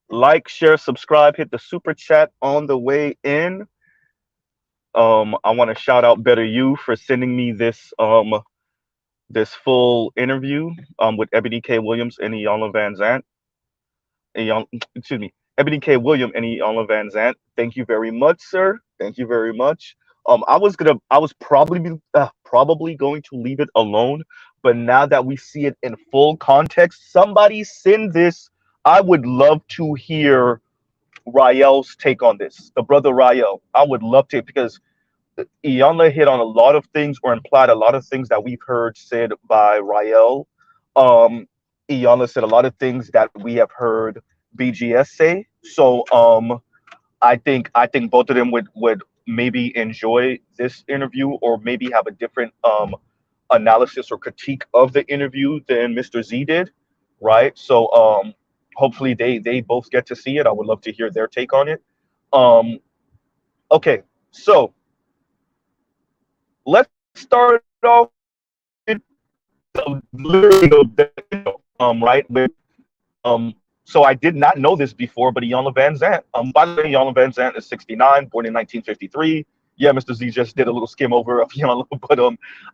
Like, share, subscribe, hit the super chat on the way in. I want to shout out Better You for sending me this full interview with Ebony K. Williams and Iyanla Van Zant. Excuse me, Ebony K. Williams and Iyanla Van Zant. Thank you very much, sir. Thank you very much. I was probably going to leave it alone, but now that we see it in full context, somebody send this. I would love to hear Rael's take on this. The brother Rael. I would love to, because Iyanla hit on a lot of things or implied a lot of things that we've heard said by Rael. Um, Iyanla said a lot of things that we have heard BGS say. So I think both of them would maybe enjoy this interview, or maybe have a different analysis or critique of the interview than Mr. Z did, right? So hopefully they both get to see it. I would love to hear their take on it. Um, okay, so let's start off literally right with so I did not know this before, but Iyanla Van Zant. By the way, Iyanla Van Zant is 69, born in 1953. Yeah, Mr. Z just did a little skim over of Iyanla, but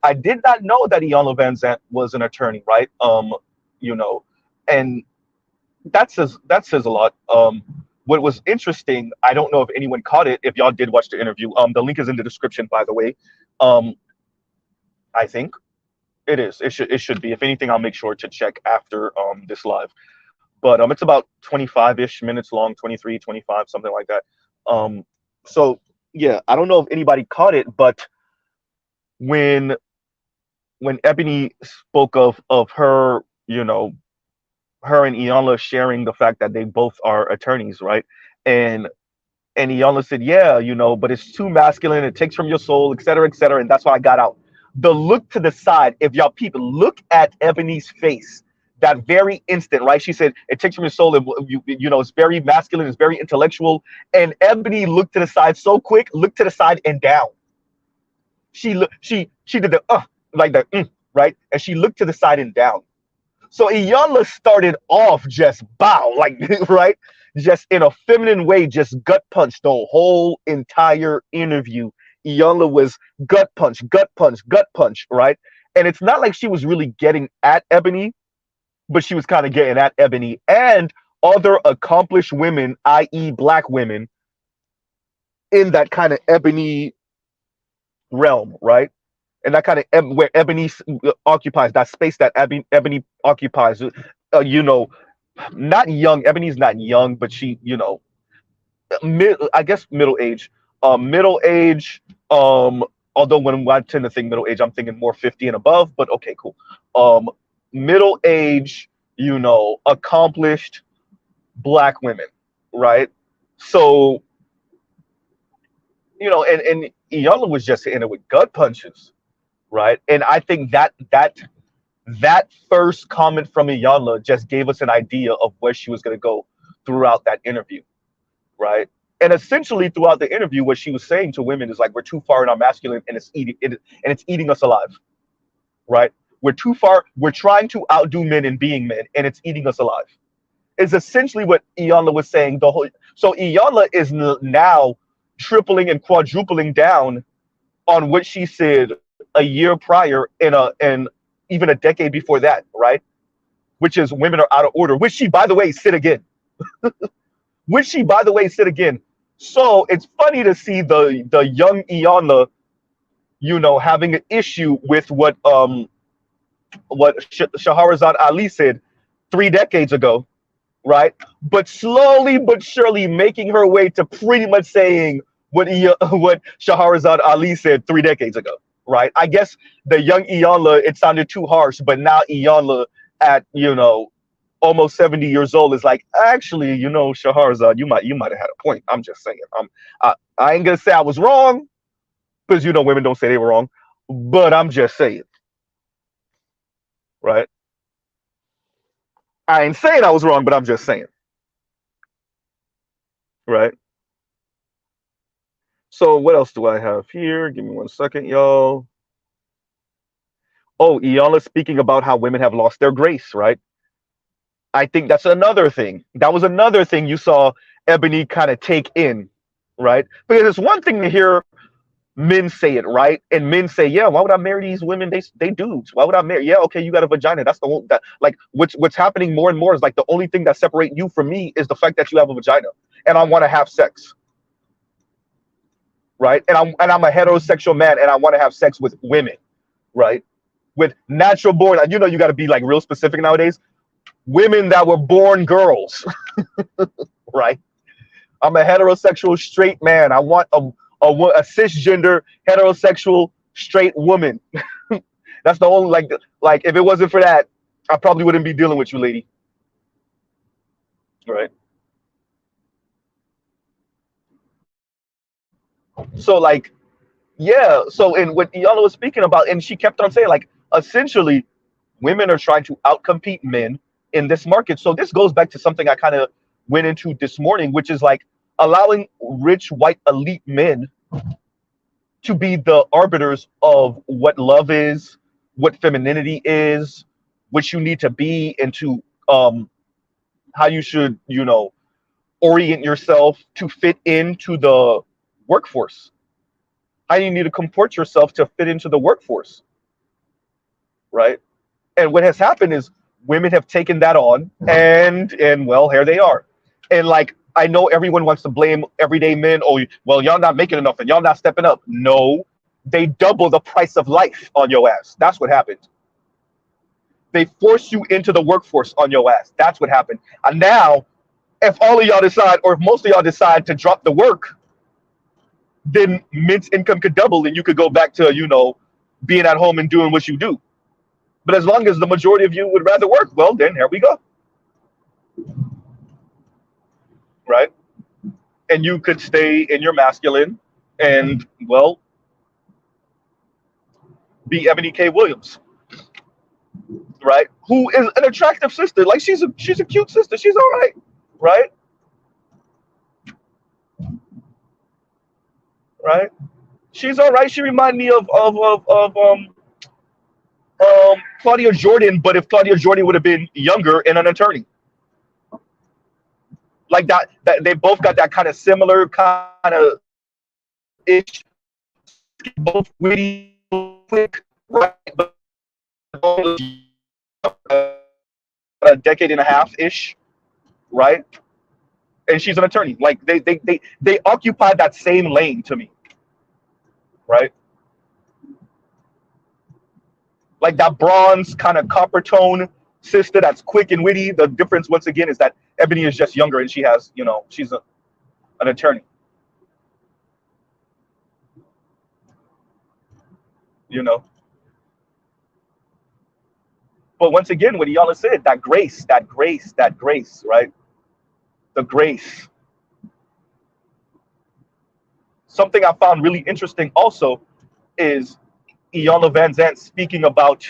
I did not know that Iyanla Van Zant was an attorney, right? You know, and that says a lot. What was interesting, I don't know if anyone caught it. If y'all did watch the interview, the link is in the description, by the way. Um, I think it is. It should be. If anything, I'll make sure to check after this live. But it's about 25-ish minutes long, 23, 25, something like that. Um, so yeah, I don't know if anybody caught it, but when when Ebony spoke of her, her and Iyanla sharing the fact that they both are attorneys, right? And and Iyanla said, yeah, but it's too masculine, it takes from your soul, et cetera, and that's why I got out. The look to the side, if y'all people look at Ebony's face, that very instant, right? She said, it takes from your soul, and it's very masculine, it's very intellectual. And Ebony looked to the side so quick, looked to the side and down. She did the like the right? And she looked to the side and down. So Iyanla started off just bow, like right, just in a feminine way, just gut punch the whole entire interview. Iyanla was gut punch, gut punch, gut punch, right? And it's not like she was really getting at Ebony, but she was kind of getting at Ebony and other accomplished women, i.e., black women, in that kind of Ebony realm, right? And that kind of where Ebony occupies that space that Ebony occupies. You know, not young. Ebony's not young, but she, I guess middle age. Middle age. Although when I tend to think middle age, I'm thinking more 50 and above. But okay, cool. Middle age. Accomplished black women, right? So and Iyanla was just hitting it with gut punches, right? And I think that first comment from Iyanla just gave us an idea of where she was going to go throughout that interview, right? And essentially, throughout the interview, what she was saying to women is like, we're too far in our masculine, and it's eating us alive, right? We're too far. We're trying to outdo men in being men, and it's eating us alive. Is essentially what Iyanla was saying. So Iyanla is now tripling and quadrupling down on what she said a year prior and even a decade before that, right? Which is women are out of order, which she, by the way, said again. Which she, by the way, said again. So it's funny to see the young Iyanla, having an issue with what Shahrazad Ali said 3 decades ago, right? But slowly but surely making her way to pretty much saying what Shahrazad Ali said 3 decades ago, right? I guess the young Iyanla, it sounded too harsh, but now Iyanla at almost 70 years old is like, actually, Shahrazad, you might have had a point. I'm just saying. I ain't gonna say I was wrong, because women don't say they were wrong, but I'm just saying, right? I ain't saying I was wrong, but I'm just saying, right? So what else do I have here? Give me 1 second, y'all. Oh, Iyanla speaking about how women have lost their grace, right? I think that's another thing. That was another thing you saw Ebony kind of take in, right? Because it's one thing to hear men say it, right? And men say, "Yeah, why would I marry these women? They dudes. Why would I marry? Yeah, okay, you got a vagina. That's the whole that like what's happening more and more is like the only thing that separates you from me is the fact that you have a vagina, and I want to have sex, right? And I'm a heterosexual man, and I want to have sex with women, right? With natural born, you know, you got to be like real specific nowadays. Women that were born girls, right? I'm a heterosexual straight man. I want a cisgender heterosexual straight woman. That's the only like if it wasn't for that, I probably wouldn't be dealing with you, lady. Right. So like, yeah. So in what Iana was speaking about, and she kept on saying, like, essentially, women are trying to outcompete men in this market. So this goes back to something I kind of went into this morning, which is like allowing rich white elite men to be the arbiters of what love is, what femininity is, what you need to be, and to how you should, you know, orient yourself to fit into the workforce. How you need to comport yourself to fit into the workforce, right? And what has happened is women have taken that on, and well, here they are. And like, I know everyone wants to blame everyday men. Oh, well, y'all not making enough and y'all not stepping up. No, they double the price of life on your ass. That's what happened. They force you into the workforce on your ass. That's what happened. And now, if all of y'all decide, or if most of y'all decide to drop the work, then men's income could double and you could go back to, you know, being at home and doing what you do. But as long as the majority of you would rather work, well, then here we go. Right? And you could stay in your masculine and, well, be Ebony K. Williams, right? Who is an attractive sister. Like, she's a cute sister. She's all right, right? Right? She's all right. She reminded me of Claudia Jordan, but if Claudia Jordan would have been younger and an attorney, like that they both got that kind of similar kind of ish, both witty, quick, right? But a decade and a half ish, right? And she's an attorney. Like they occupy that same lane to me, right? Like that bronze kind of copper tone sister that's quick and witty. The difference once again is that Ebony is just younger and she has, you know, she's an attorney. You know. But once again, what Iana said, that grace, right? The grace. Something I found really interesting also is Iana Van Zant speaking about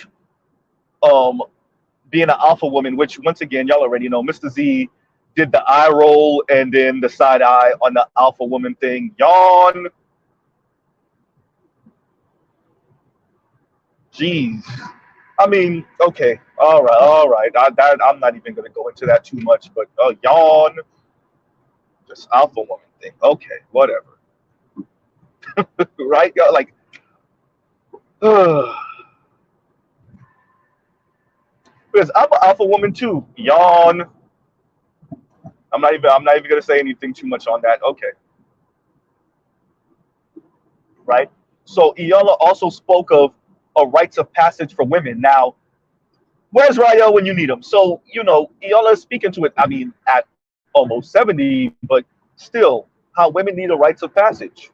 um, being an alpha woman, which once again, y'all already know, Mr. Z did the eye roll and then the side eye on the alpha woman thing. Yawn. Jeez. I mean, okay, all right. I'm not even gonna go into that too much, but yawn, just alpha woman thing. Okay, whatever. Right? Like, because I'm an alpha woman too. Yawn. I'm not even gonna say anything too much on that. Okay. Right. So Iala also spoke of a rites of passage for women. Now, where's Rael when you need him? So, you know, Iala is speaking to it. I mean, at almost 70, but still, how women need a rites of passage.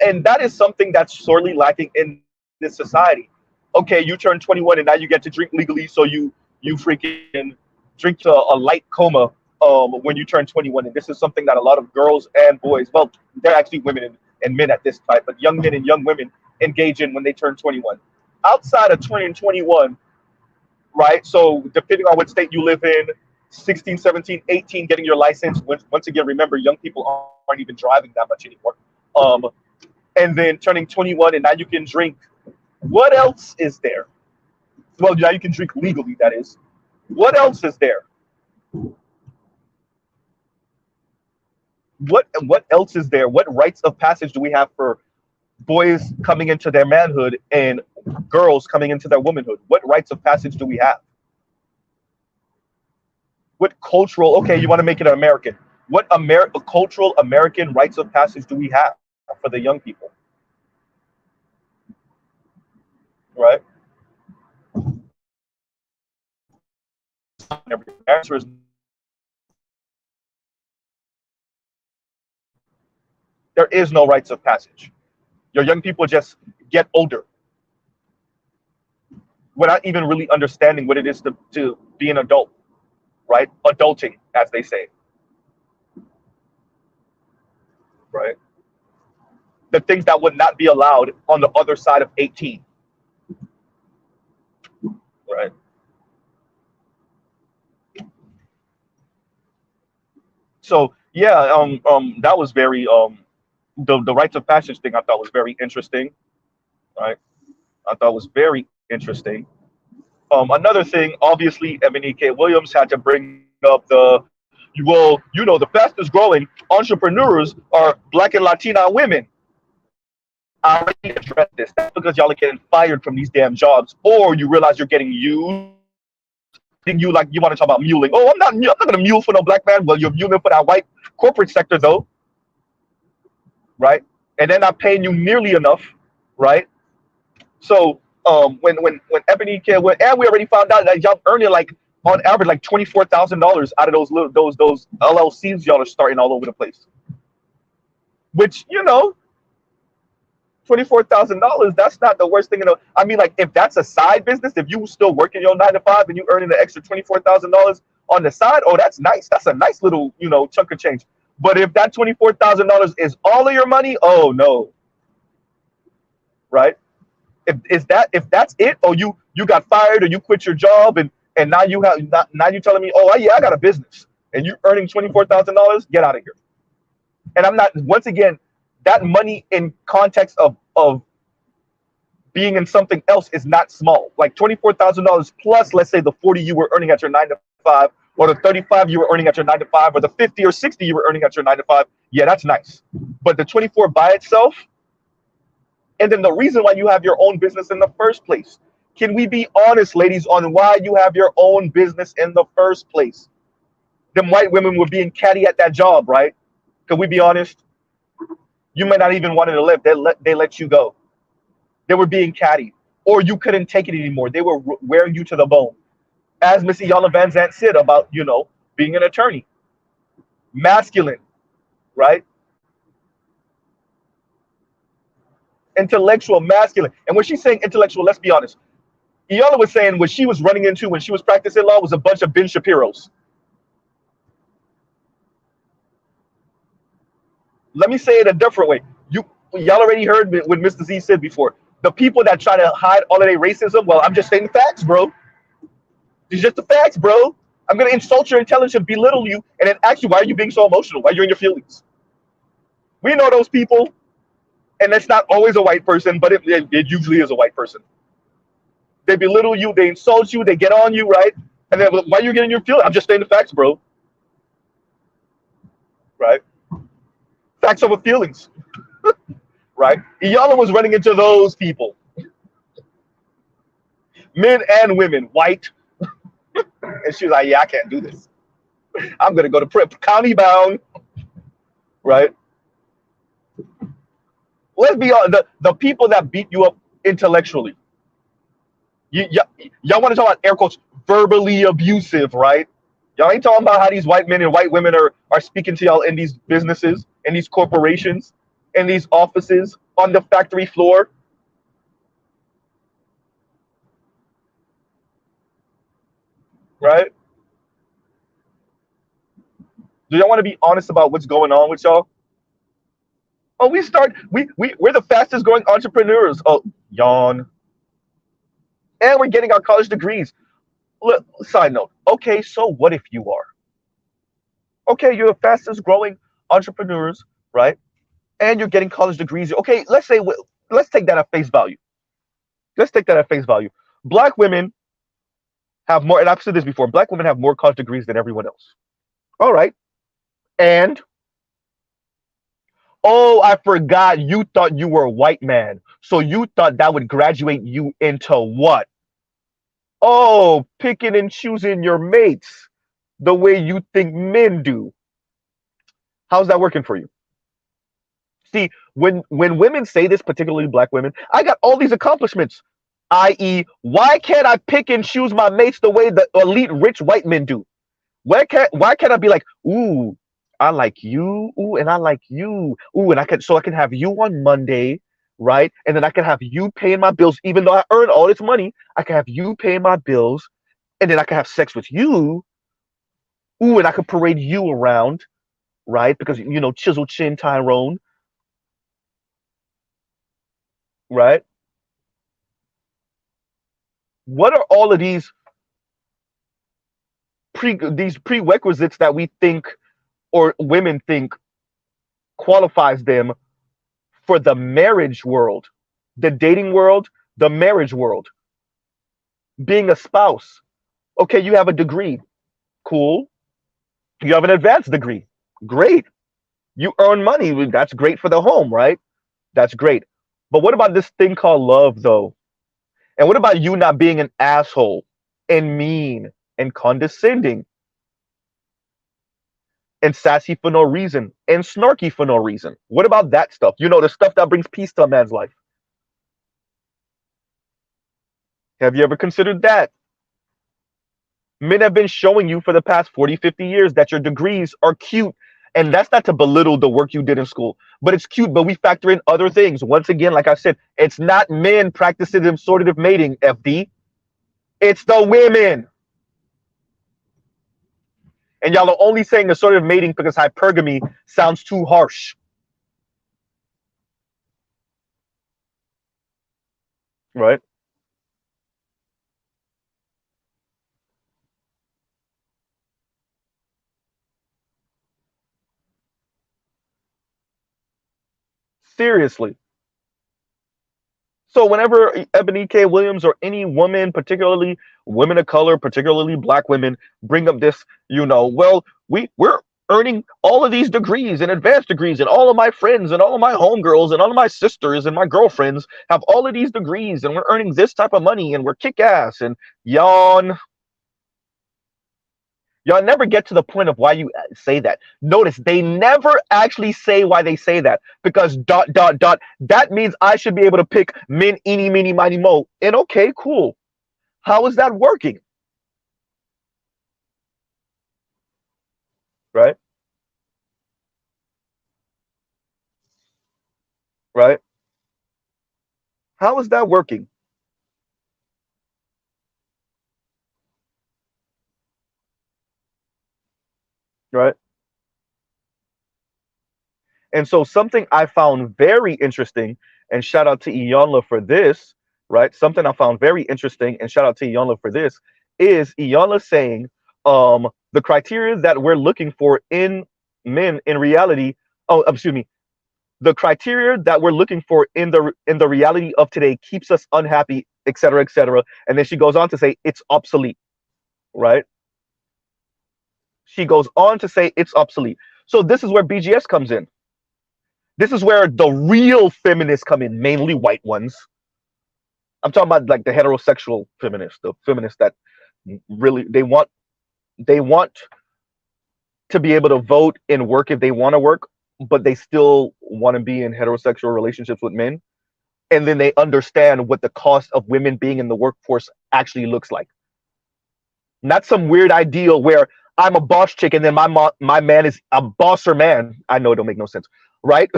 And that is something that's sorely lacking in this society. Okay, you turn 21 and now you get to drink legally, so you freaking drink to a light coma when you turn 21. And this is something that a lot of girls and boys, well, they're actually women and men at this type, but young men and young women engage in when they turn 21. Outside of turning 21, right? So depending on what state you live in, 16, 17, 18, getting your license. Once again, remember, young people aren't even driving that much anymore. And then turning 21 and now you can drink. What else is there? Well, now you can drink legally, that is. What else is there? What else is there? What rites of passage do we have for boys coming into their manhood and girls coming into their womanhood? What rites of passage do we have? What cultural, okay, you want to make it American. What cultural American rites of passage do we have for the young people? Right? The answer is there is no rites of passage. Your young people just get older without even really understanding what it is to be an adult, right? Adulting, as they say. Right? The things that would not be allowed on the other side of 18. Right? So yeah, that was very the rites of passage thing I thought was very interesting. Right? I thought was very interesting. Another thing, obviously, Ebony K. Williams had to bring up well, you know, the fastest growing entrepreneurs are Black and Latina women. I already addressed this. That's because y'all are getting fired from these damn jobs, or you realize you're getting used. You like you want to talk about muling? Oh, I'm not gonna mule for no black man. Well, you're muling for that white corporate sector, though, right? And they're not paying you nearly enough, right? So when Ebony came, and we already found out that y'all earning like on average like $24,000 out of those LLCs y'all are starting all over the place. Which, you know, $24,000, that's not the worst thing in the. I mean, like if that's a side business, if you still working your 9 to 5 and you earning an extra $24,000 on the side, oh, that's nice. That's a nice little, you know, chunk of change. But if that $24,000 is all of your money, oh no. Right? If that's it, or you got fired or you quit your job and now you're telling me, oh yeah, I got a business and you're earning $24,000, get out of here. And I'm not, once again, that money in context of being in something else is not small. Like $24,000 plus, let's say the 40 you were earning at your 9 to 5, or the 35 you were earning at your 9 to 5, or the 50 or 60 you were earning at your 9 to 5. Yeah, that's nice. But the 24 by itself, and then the reason why you have your own business in the first place. Can we be honest, ladies, on why you have your own business in the first place? Them white women were being catty at that job, right? Can we be honest? You may not even want to live. They let you go. They were being catty, or you couldn't take it anymore. They were wearing you to the bone. As Miss Iyanla Vanzant said about, you know, being an attorney. Masculine, right? Intellectual, masculine. And when she's saying intellectual, let's be honest. Iyanla was saying what she was running into when she was practicing law was a bunch of Ben Shapiros. Let me say it a different way. Y'all already heard what Mr. Z said before. The people that try to hide all of their racism, well, I'm just saying the facts, bro. It's just the facts, bro. I'm going to insult your intelligence, belittle you, and then ask you, why are you being so emotional? Why are you in your feelings? We know those people, and it's not always a white person, but it usually is a white person. They belittle you, they insult you, they get on you, right? And then, why are you getting your feelings? I'm just saying the facts, bro. Right? Facts over feelings. Right? Iyanla was running into those people. Men and women, white. And she was like, yeah, I can't do this. I'm going to go to county bound. Right? Let's be honest, the people that beat you up intellectually. Y'all want to talk about air quotes, verbally abusive, right? Y'all ain't talking about how these white men and white women are speaking to y'all in these businesses, in these corporations, in these offices, on the factory floor. Right? Do y'all want to be honest about what's going on with y'all? Oh, we're the fastest growing entrepreneurs. Oh, yawn. And we're getting our college degrees. Look, side note. Okay, so what if you are? Okay, you're the fastest growing entrepreneurs, right? And you're getting college degrees. Okay, let's take that at face value. Let's take that at face value. Black women have more, and I've said this before, black women have more college degrees than everyone else. All right. And, oh, I forgot, you thought you were a white man. So you thought that would graduate you into what? Oh, picking and choosing your mates the way you think men do. How's that working for you? See, when women say this, particularly black women, I got all these accomplishments, i.e., why can't I pick and choose my mates the way the elite rich white men do? Why can't I be like, ooh, I like you, ooh, and I like you, ooh, and I can have you on Monday, right? And then I can have you paying my bills, even though I earn all this money, I can have you paying my bills, and then I can have sex with you, ooh, and I can parade you around, right? Because chisel chin Tyrone, right? What are all of these prerequisites that we think or women think qualifies them for the marriage world, the dating world, the marriage world, being a spouse? Okay, you have a degree, cool. You have an advanced degree, great. You earn money, that's great for the home, right? That's great. But what about this thing called love, though? And what about you not being an asshole and mean and condescending and sassy for no reason and snarky for no reason? What about that stuff? The stuff that brings peace to a man's life. Have you ever considered that? Men have been showing you for the past 40, 50 years that your degrees are cute. And that's not to belittle the work you did in school, but it's cute. But we factor in other things. Once again, like I said, it's not men practicing assortative mating, FD. It's the women. And y'all are only saying assortative mating because hypergamy sounds too harsh. Right? Seriously. So whenever Ebony K. Williams or any woman, particularly women of color, particularly black women, bring up this, well, we're earning all of these degrees and advanced degrees, and all of my friends and all of my homegirls and all of my sisters and my girlfriends have all of these degrees, and we're earning this type of money, and we're kick ass, and yawn. Y'all never get to the point of why you say that. Notice they never actually say why they say that, because ... that means I should be able to pick min, eeny, meeny, miny, mo. And okay, cool. How is that working? Right? Right? How is that working? Right? And so something I found very interesting, and shout out to Ionla for this, right? Something I found very interesting, and shout out to Ionla for this, is Ionla saying the criteria that we're looking for in men in reality, oh, excuse me, the criteria that we're looking for in the reality of today keeps us unhappy, etc., etc. And then she goes on to say it's obsolete, right? She goes on to say it's obsolete. So this is where BGS comes in. This is where the real feminists come in, mainly white ones. I'm talking about like the heterosexual feminists, the feminists that really they want to be able to vote and work if they want to work, but they still want to be in heterosexual relationships with men. And then they understand what the cost of women being in the workforce actually looks like. Not some weird ideal where I'm a boss chick and then my man is a bosser man. I know it don't make no sense, right?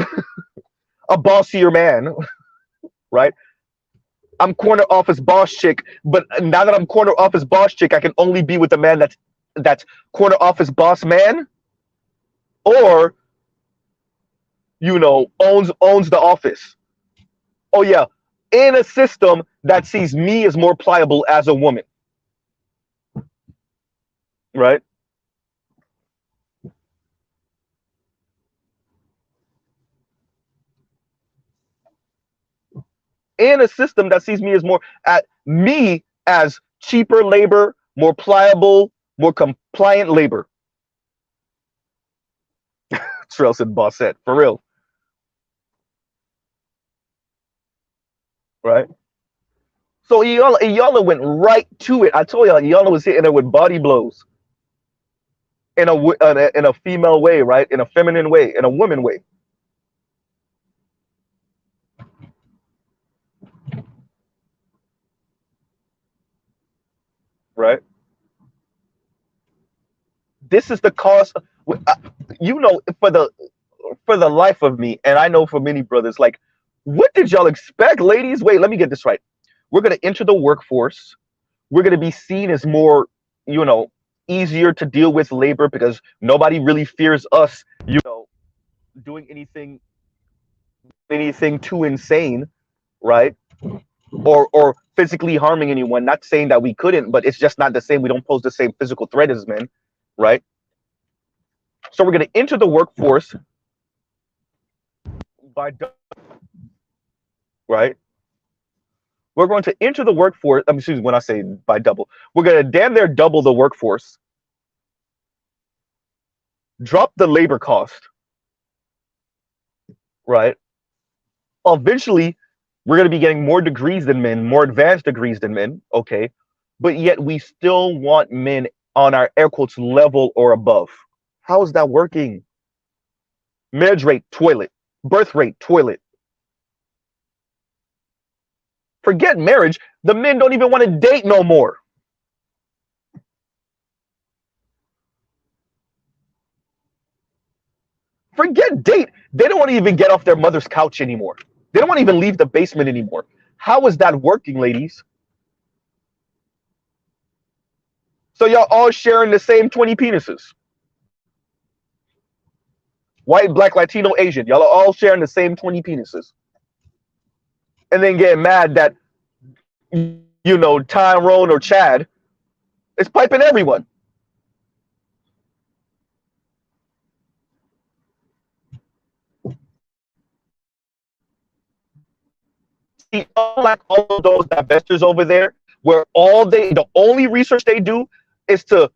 A bossier man, right? I'm corner office boss chick, but now that I'm corner office boss chick, I can only be with a man that's corner office boss man, or owns the office. Oh yeah, in a system that sees me as more pliable as a woman, right? In a system that sees me as more at me as cheaper labor, more pliable, more compliant labor. Trail said Bossette, for real. Right? So Iyanla went right to it. I told y'all, Iyanla was hitting her with body blows in a female way, right? In a feminine way, in a woman way. Right? This is the cost. You know, for the life of me, and I know for many brothers, like, what did y'all expect, ladies? Wait, let me get this right. We're gonna enter the workforce. We're gonna be seen as more, you know, easier to deal with labor because nobody really fears us, you know, doing anything too insane, right? Or physically harming anyone. Not saying that we couldn't, but it's just not the same. We don't pose the same physical threat as men, right? So we're gonna enter the workforce by right. We're going to enter the workforce. Excuse me, when I say by double, we're going to damn near double the workforce, drop the labor cost, right? Eventually, we're going to be getting more degrees than men, more advanced degrees than men, okay? But yet we still want men on our air quotes level or above. How is that working? Marriage rate, toilet. Birth rate, toilet. Forget marriage. The men don't even want to date no more. Forget date. They don't want to even get off their mother's couch anymore. They don't want to even leave the basement anymore. How is that working, ladies? So y'all all sharing the same 20 penises. White, black, Latino, Asian. Y'all are all sharing the same 20 penises. And then getting mad that, you know, Tyrone or Chad is piping everyone. See, unlike all of those divestors over there, where the only research they do is to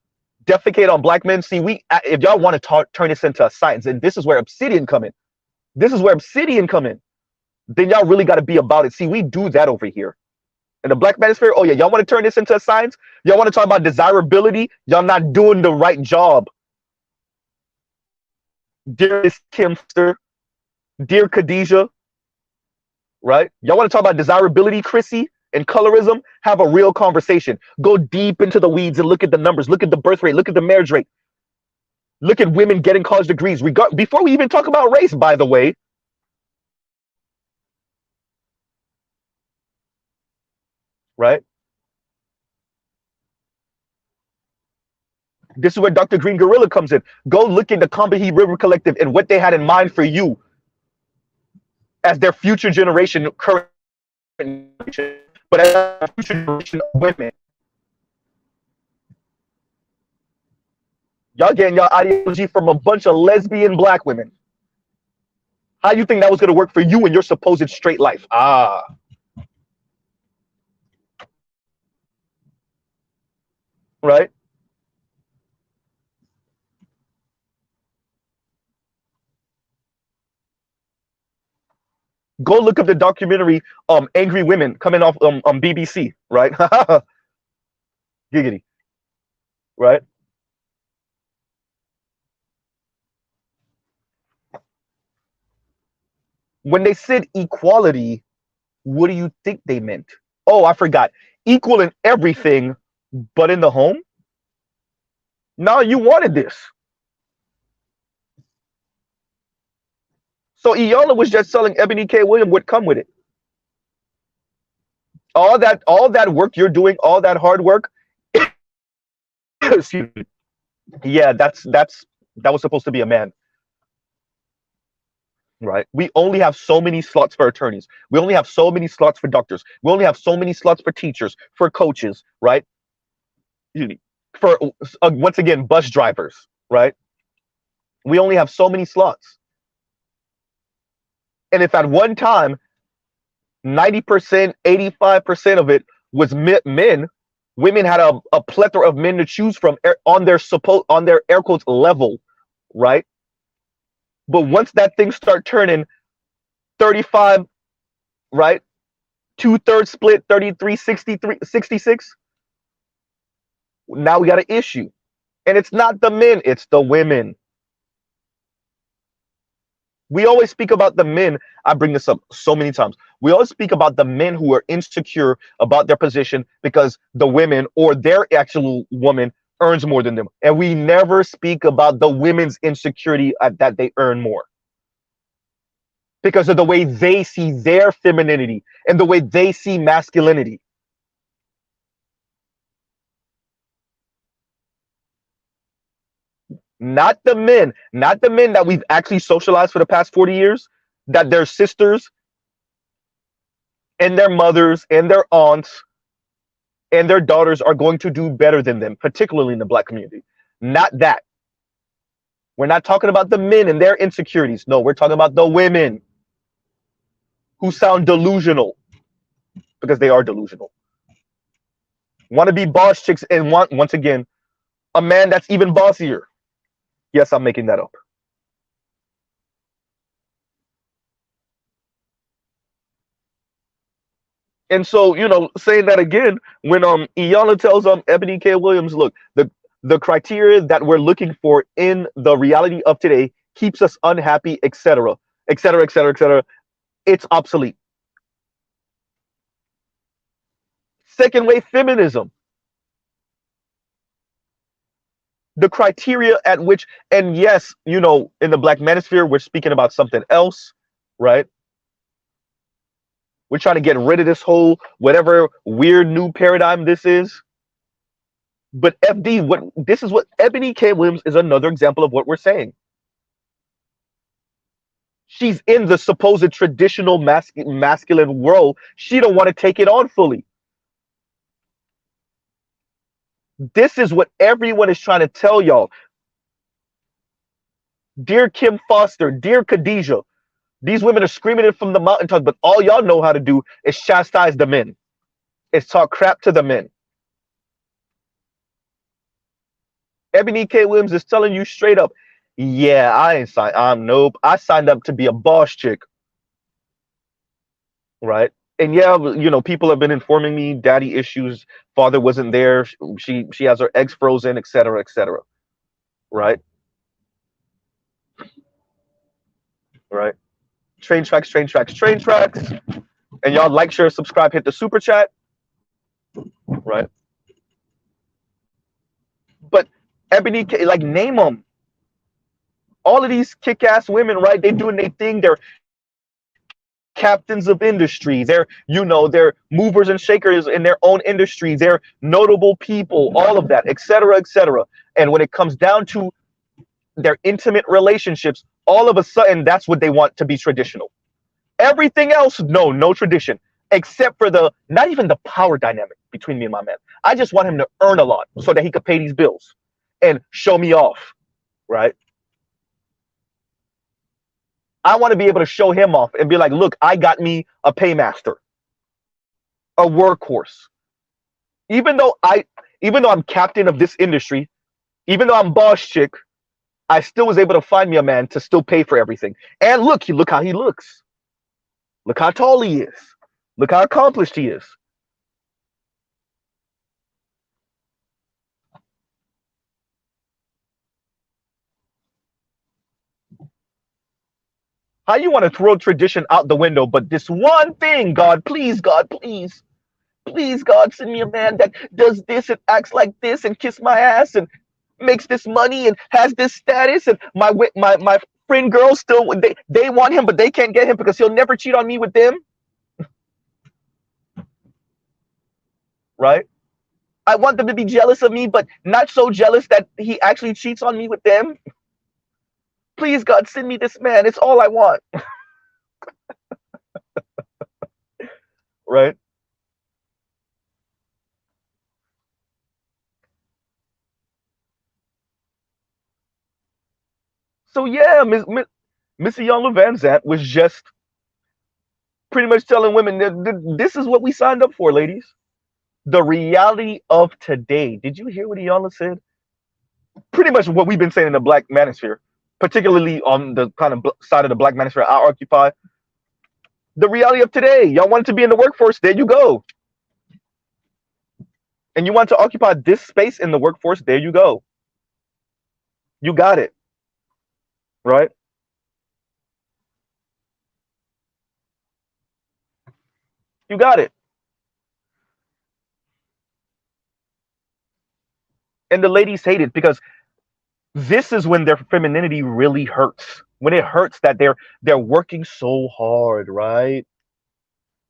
defecate on black men. See, if y'all want to turn this into a science, and this is where Obsidian come in. This is where Obsidian come in. Then y'all really got to be about it. See, we do that over here. In the black manosphere, oh yeah, y'all want to turn this into a science? Y'all want to talk about desirability? Y'all not doing the right job. Dear Miss Kimster, dear Khadijah, right? Y'all want to talk about desirability, Chrissy, and colorism? Have a real conversation. Go deep into the weeds and look at the numbers. Look at the birth rate. Look at the marriage rate. Look at women getting college degrees. Before we even talk about race, by the way. Right? This is where Dr. Green Gorilla comes in. Go look at the Combahee River Collective and what they had in mind for you as their future generation, current generation, but as a future generation of women. Y'all getting y'all ideology from a bunch of lesbian black women. How you think that was going to work for you in your supposed straight life? Ah. Right? Go look up the documentary Angry Women coming off on BBC, right? Giggity. Right? When they said equality, what do you think they meant? Oh, I forgot. Equal in everything, but in the home? No, you wanted this. So Iyanla was just selling Ebony K. Williams would come with it. All that work you're doing, all that hard work. Excuse me. Yeah, that was supposed to be a man. Right. We only have so many slots for attorneys. We only have so many slots for doctors. We only have so many slots for teachers, for coaches, right? For once again, bus drivers, right? We only have so many slots. And if at one time 90%, 85% of it was men, Women had a plethora of men to choose from on their air quotes level, right? But once that thing start turning 35, right? 2/3 split, 33, 63, 66. Now we got an issue. And it's not the men, it's the women. We always speak about the men. I bring this up so many times. We always speak about the men who are insecure about their position because the women or their actual woman earns more than them. And we never speak about the women's insecurity that they earn more because of the way they see their femininity and the way they see masculinity. Not the men that we've actually socialized for the past 40 years, that their sisters and their mothers and their aunts and their daughters are going to do better than them, particularly in the Black community. Not that. We're not talking about the men and their insecurities. No, we're talking about the women who sound delusional because they are delusional. Want to be boss chicks and want, once again, a man that's even bossier. Yes, I'm making that up. And so, saying that again, when Iyanla tells Ebony K. Williams, look, the criteria that we're looking for in the reality of today keeps us unhappy, etc., etc., etc., etc., it's obsolete. Second wave feminism. The criteria at which, and yes, in the Black manosphere, we're speaking about something else, right? We're trying to get rid of this whole whatever weird new paradigm this is. But FD, this is what Ebony K. Williams is another example of what we're saying. She's in the supposed traditional masculine world. She don't want to take it on fully. This is what everyone is trying to tell y'all. Dear Kim Foster, dear Khadijah, these women are screaming it from the mountaintops, but all y'all know how to do is chastise the men. It's talk crap to the men. Ebony K. Williams is telling you straight up, yeah, nope. I signed up to be a boss chick. Right? And yeah, people have been informing me, daddy issues, father wasn't there, she has her eggs frozen, etc., etc. Right? Right? Train tracks, train tracks, train tracks. And y'all like, share, subscribe, hit the super chat. Right? But Ebony, like, name them. All of these kick-ass women, right? They doing their thing. They're captains of industry. They're movers and shakers in their own industry. They're notable people, all of that, etc., etc. And when it comes down to their intimate relationships, all of a sudden, that's what they want to be traditional. Everything else, no tradition, except for not even the power dynamic between me and my man. I just want him to earn a lot so that he could pay these bills and show me off, right? I want to be able to show him off and be like, look, I got me a paymaster, a workhorse. Even though I'm captain of this industry, even though I'm boss chick, I still was able to find me a man to still pay for everything. And look how he looks. Look how tall he is. Look how accomplished he is. How you want to throw tradition out the window, but this one thing, God, please, please, God, send me a man that does this and acts like this and kiss my ass and makes this money and has this status, and my friend girls still they want him, but they can't get him because he'll never cheat on me with them. Right? I want them to be jealous of me, but not so jealous that he actually cheats on me with them. Please, God, send me this man. It's all I want. Right? So yeah, Miss Iyanla Vanzant was just pretty much telling women that this is what we signed up for, ladies. The reality of today. Did you hear what Iyanla said? Pretty much what we've been saying in the Black Manosphere, particularly on the kind of side of the Black Manosphere I occupy. The reality of today. Y'all wanted to be in the workforce. There you go. And you want to occupy this space in the workforce. There you go. You got it. Right? You got it. And the ladies hate it because this is when their femininity really hurts. When it hurts that they're working so hard, right?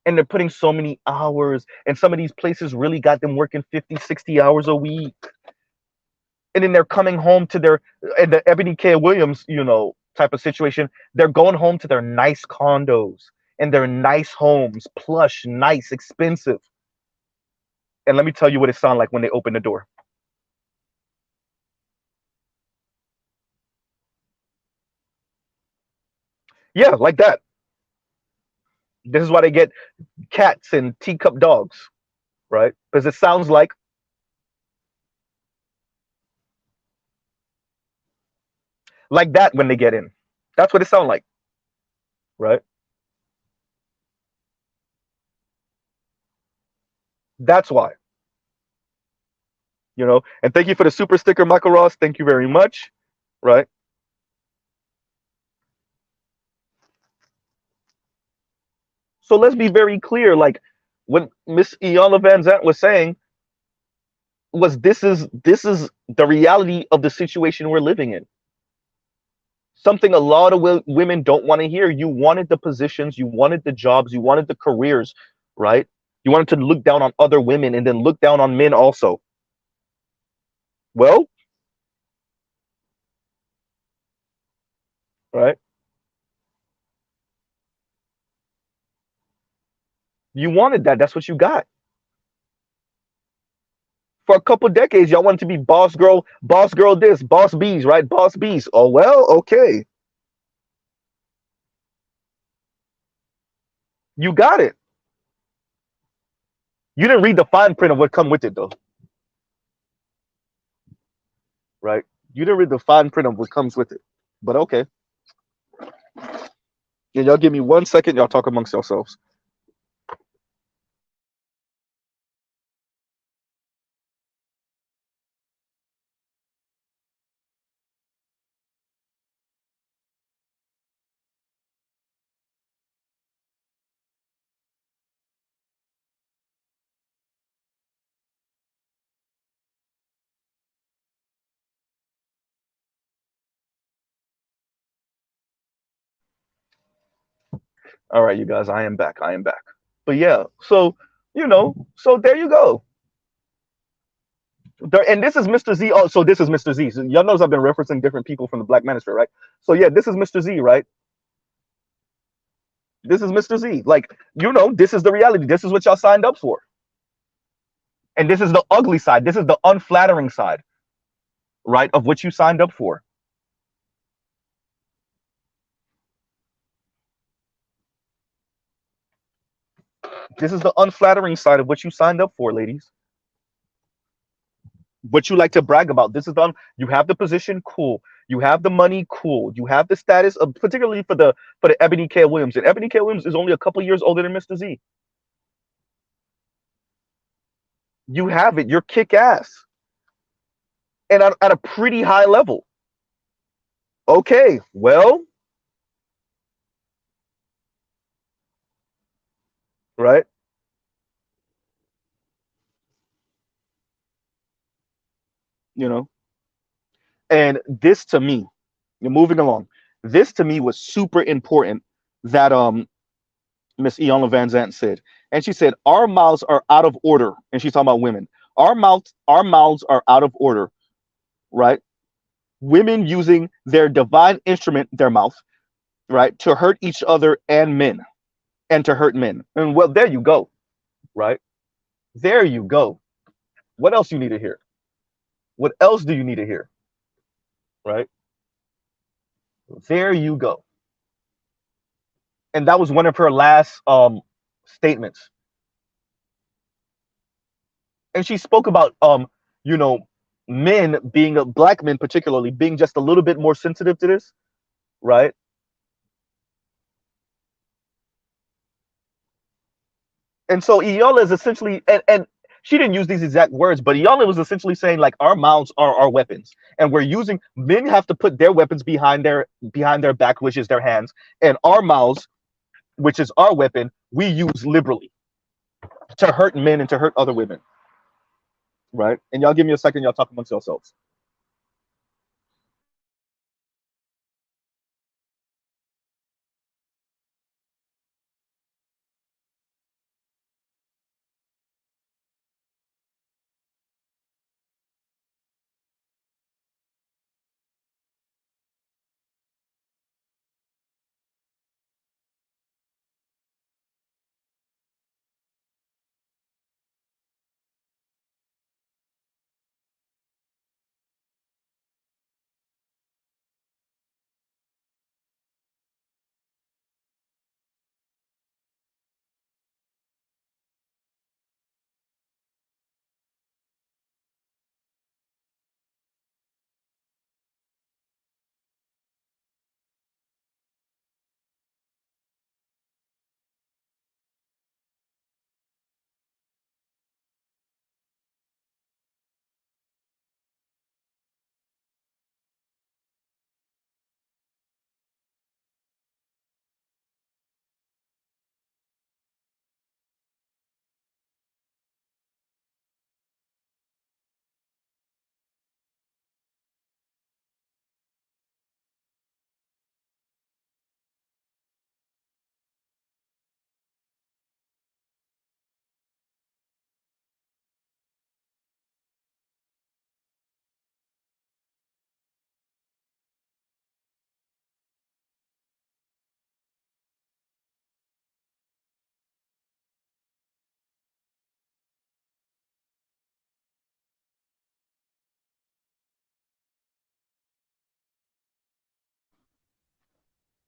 And they're putting so many hours, and some of these places really got them working 50, 60 hours a week. And then they're coming home to their, and the Ebony K. Williams, type of situation, they're going home to their nice condos and their nice homes, plush, nice, expensive. And let me tell you what it sounds like when they open the door. Yeah, like that. This is why they get cats and teacup dogs, right? Because it sounds like that when they get in. That's what it sounds like, right? That's why, And thank you for the super sticker, Michael Ross. Thank you very much, right? So let's be very clear. Like what Miss Iyanla Vanzant was saying was this is the reality of the situation we're living in. Something a lot of women don't want to hear. You wanted the positions, you wanted the jobs, you wanted the careers, right? You wanted to look down on other women and then look down on men also. Well, right? You wanted that. That's what you got. For a couple decades, y'all wanted to be boss girl this, boss bees, right? Boss bees. Oh, well, okay. You got it. You didn't read the fine print of what come with it, though. Right? You didn't read the fine print of what comes with it. But okay. Yeah, y'all give me 1 second. Y'all talk amongst yourselves. All right, you guys, I am back. I am back. But yeah, so there you go. And this is Mr. Z. Oh, so this is Mr. Z. So y'all knows I've been referencing different people from the Black Manosphere, right? So yeah, this is Mr. Z, right? This is Mr. Z. Like, this is the reality. This is what y'all signed up for. And this is the ugly side. This is the unflattering side, right, of what you signed up for. This is the unflattering side of what you signed up for, ladies. What you like to brag about. This is you have the position, cool. You have the money, cool. You have the status of, particularly for the Ebony K. Williams. And Ebony K. Williams is only a couple years older than Mr. Z. You have it. You're kick ass. And at a pretty high level. Okay, well, right? And this to me, moving along, this to me was super important that Miss Iyanla Vanzant said. And she said, our mouths are out of order. And she's talking about women. Our mouths are out of order, right? Women using their divine instrument, their mouth, right, to hurt each other and men, and to hurt men. And well, there you go, right? There you go. What else you need to hear? What else do you need to hear? Right? There you go. And that was one of her last statements. And she spoke about you know, men being black men particularly being just a little bit more sensitive to this, right? And so Iola is essentially, and she didn't use these exact words, but Iola was essentially saying like our mouths are our weapons, and we're using, men have to put their weapons behind their back, which is their hands, and our mouths, which is our weapon, we use liberally to hurt men and to hurt other women, right? And y'all give me a second, y'all talk amongst yourselves.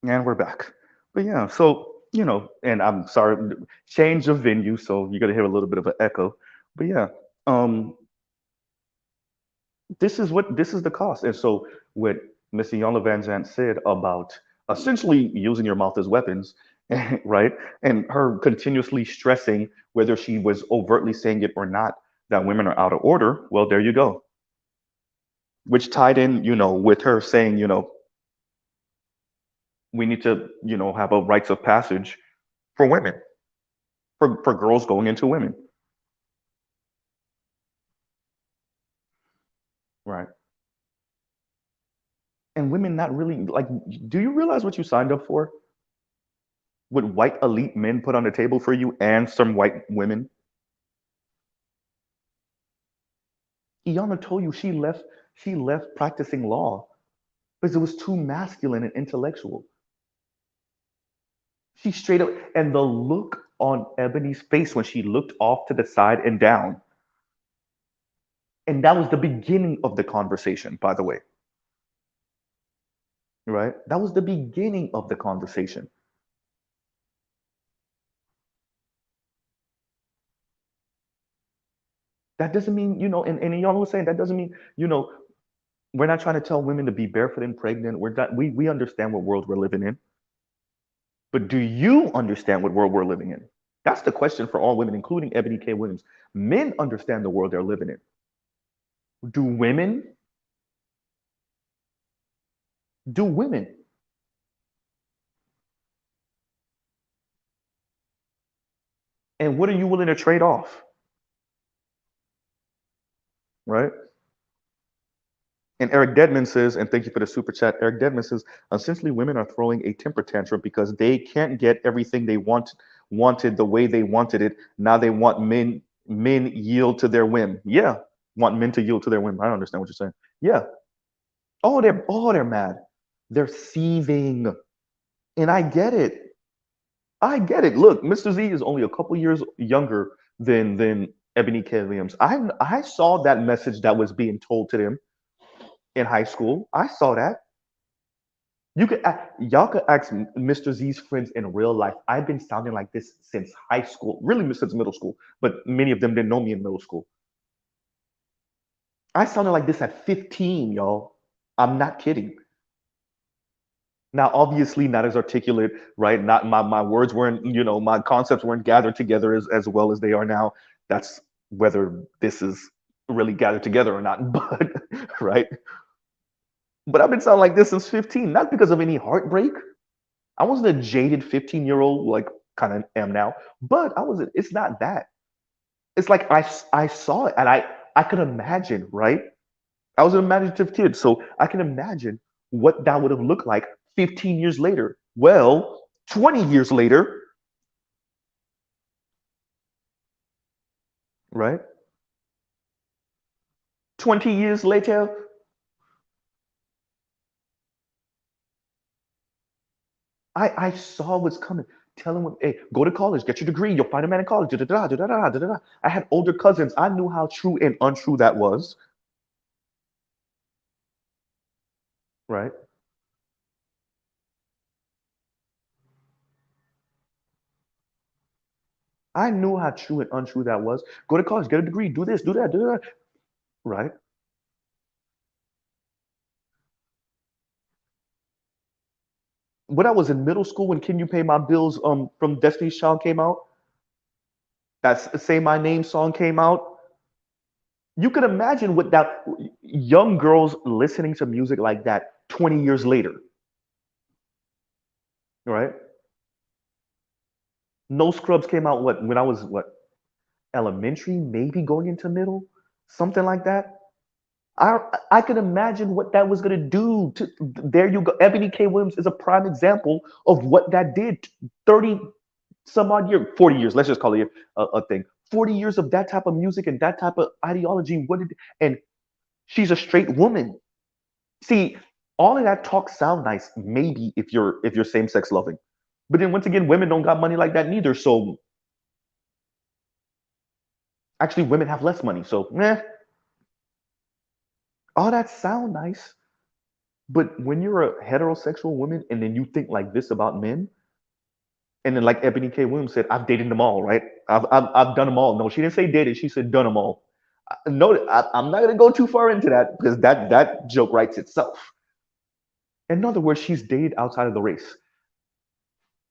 And we're back. But yeah, so and I'm sorry, change of venue, so you're gonna hear a little bit of an echo. But yeah, um, this is the cost. And so what Mr. Yonla Van Zant said about essentially using your mouth as weapons, right? And her continuously stressing, whether she was overtly saying it or not, that women are out of order. Well, there you go. Which tied in, with her saying, we need to, have a rites of passage for women, for girls going into women. Right. And women not really like, do you realize what you signed up for? What white elite men put on the table for you and some white women? Iyanla told you she left practicing law because it was too masculine and intellectual. She straight up, and the look on Ebony's face when she looked off to the side and down, and that was the beginning of the conversation, by the way, right? That was the beginning of the conversation. That doesn't mean, and y'all was saying that doesn't mean, we're not trying to tell women to be barefoot and pregnant. We're not, we understand what world we're living in. But do you understand what world we're living in? That's the question for all women, including Ebony K. Williams. Men understand the world they're living in. Do women? Do women? And what are you willing to trade off? Right? And Eric Deadman says, and thank you for the super chat. Eric Deadman says, essentially, women are throwing a temper tantrum because they can't get everything they wanted the way they wanted it. Now they want men yield to their whim. Yeah, want men to yield to their whim. I don't understand what you're saying. Yeah. Oh, they're mad. They're seething, and I get it. I get it. Look, Mr. Z is only a couple years younger than Ebony K. Williams. I saw that message that was being told to them in high school. I saw that. Y'all could ask Mr. Z's friends in real life. I've been sounding like this since high school, really since middle school, but many of them didn't know me in middle school. I sounded like this at 15, y'all. I'm not kidding. Now, obviously, not as articulate, right? Not my words weren't, my concepts weren't gathered together as well as they are now. That's whether this is really gathered together or not, but right. But I've been sounding like this since 15, not because of any heartbreak. I wasn't a jaded 15-year-old like kind of am now, but I was. It's not that. It's like I saw it and I could imagine, right? I was an imaginative kid, so I can imagine what that would have looked like 15 years later. Well, 20 years later, right? 20 years later, I saw what's coming. Telling him, hey, go to college, get your degree, you'll find a man in college. Da, da, da, da, da, da, da, da, da. I had older cousins. I knew how true and untrue that was, right? I knew how true and untrue that was. Go to college, get a degree, do this, do that, right? When I was in middle school, when Can You Pay My Bills from Destiny's Child came out, that Say My Name song came out, you can imagine what that young girls listening to music like that 20 years later, right? No Scrubs came out what when I was what elementary, maybe going into middle, something like that. I can imagine what that was gonna do to there you go. Ebony K. Williams is a prime example of what that did 30 some odd year, 40 years, let's just call it a thing. 40 years of that type of music and that type of ideology, and she's a straight woman. See, all of that talk sound nice, maybe if you're same-sex loving. But then once again, women don't got money like that neither. So actually women have less money. So all that sound nice. But when you're a heterosexual woman and then you think like this about men, and then like Ebony K. Williams said, I've dated them all, right? I've done them all. No, she didn't say dated. She said done them all. No, I'm not gonna go too far into that because that joke writes itself. In other words, she's dated outside of the race.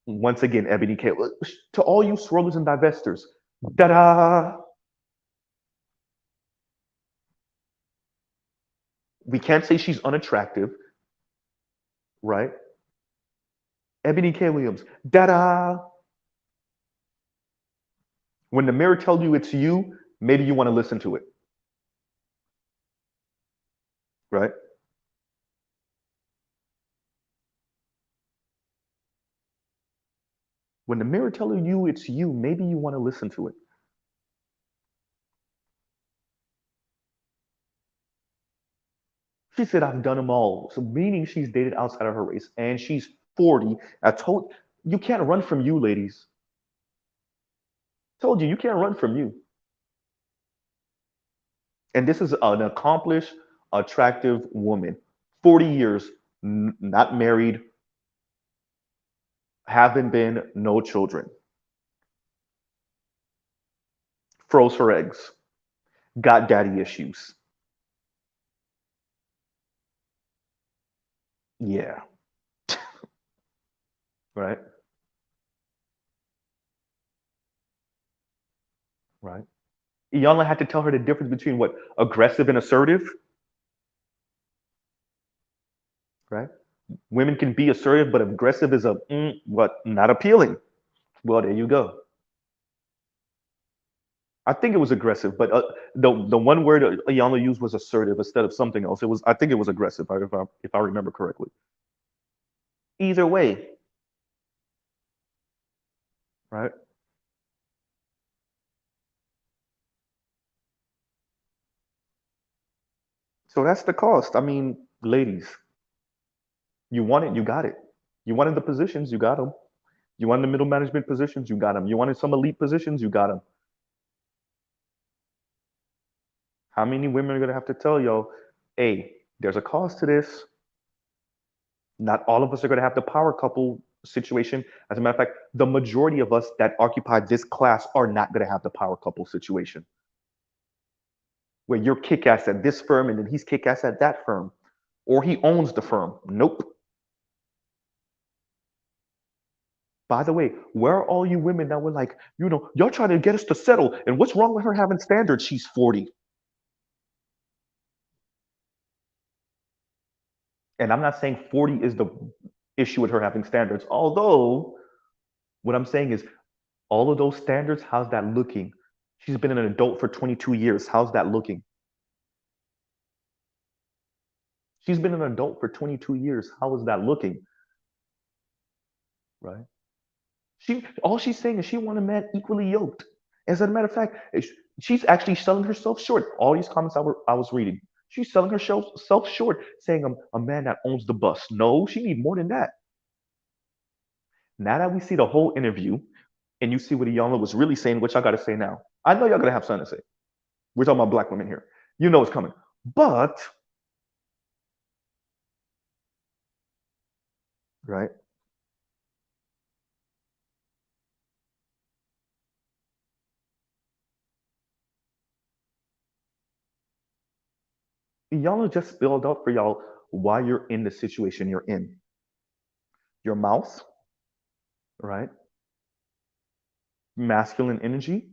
Once again, Ebony K. To all you swirlers and divestors, da-da! We can't say she's unattractive, right? Ebony K. Williams, da-da! When the mirror tells you it's you, maybe you want to listen to it, right? When the mirror tells you it's you, maybe you want to listen to it. She said, I've done them all. So meaning she's dated outside of her race and she's 40. I told you can't run from you, ladies. Told you you can't run from you. And this is an accomplished, attractive woman. 40 years, not married, haven't been, no children. Froze her eggs. Got daddy issues. Yeah. Right. Right. Iyanla had to tell her the difference between what aggressive and assertive. Right. Women can be assertive, but aggressive is a what not appealing. Well, there you go. I think it was aggressive, but the one word Iyanla used was assertive instead of something else. It was I think it was aggressive if I remember correctly. Either way, right? So that's the cost. I mean, ladies, you want it, you got it. You wanted the positions, you got them. You wanted the middle management positions, you got them. You wanted some elite positions, you got them. How many women are gonna have to tell y'all, hey, there's a cost to this. Not all of us are gonna have the power couple situation. As a matter of fact, the majority of us that occupy this class are not gonna have the power couple situation. where you're kick-ass at this firm and then he's kick-ass at that firm, or he owns the firm. Nope. By the way, where are all you women that were like, y'all trying to get us to settle, and what's wrong with her having standards? She's 40. And I'm not saying 40 is the issue with her having standards. Although, what I'm saying is, all of those standards, how's that looking? She's been an adult for 22 years. How's that looking? She's been an adult for 22 years. How is that looking? Right? All she's saying is she want a man equally yoked. As a matter of fact, she's actually selling herself short. All these comments I was reading, she's selling herself short, saying I'm a man that owns the bus. No, she need more than that. Now that we see the whole interview, and you see what Iyanla was really saying, which I got to say now. I know y'all gonna have something to say. We're talking about black women here. You know it's coming. But, right? Iyanla just spelled out for y'all why you're in the situation you're in. Your mouth, right? Masculine energy,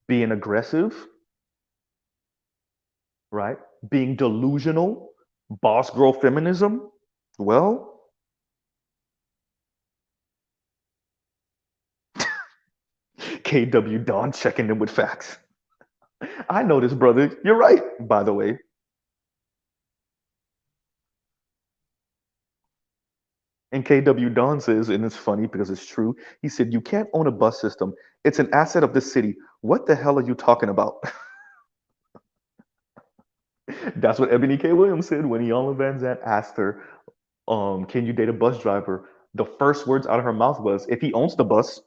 being aggressive, right? Being delusional, boss girl feminism. Well, KW Don checking in with facts. I know this, brother. You're right, by the way. And KW Don says, and it's funny because it's true, he said, you can't own a bus system. It's an asset of the city. What the hell are you talking about? That's what Ebony K. Williams said when Iyanla Vanzant asked her, can you date a bus driver? The first words out of her mouth was, if he owns the bus.